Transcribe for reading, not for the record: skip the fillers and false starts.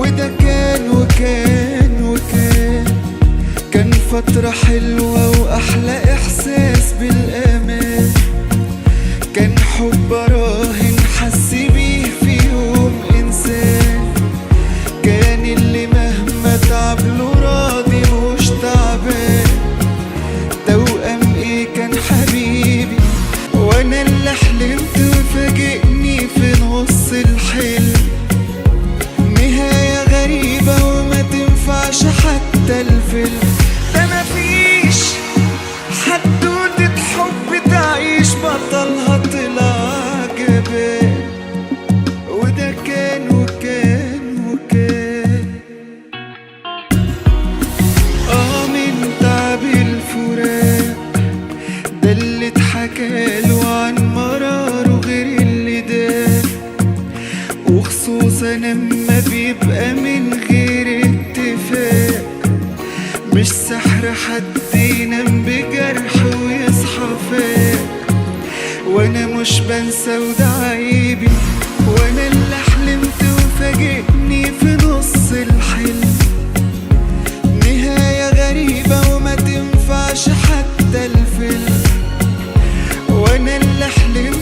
وده كان فترة حلوة وأحلى إحساس بالأمان. كان حب راهن حس بيه في يوم إنسان. كان اللي مهما تعب له راضي مش تعبان. توأم إيه كان حبيبي وأنا اللي حلمت وفاجئني في نص الحلم. نهاية غريبة وما تنفعش حتى الفيلم. ده مفيش حدوتة حب تعيش بطلها طلع جبان. وده كان من تعب الفراق. ده اللي اتحكاله عن مراره غير اللي ده، وخصوصا لما بيبقى من غير اتفاق. مش سحر حد ينام بجرح ويصحى فاق. وانا مش بنسى وده عيبي، وانا اللي حلمت وفاجئني في نص الحلم. نهاية غريبة وما تنفعش حتى الفيلم. وانا اللي حلمت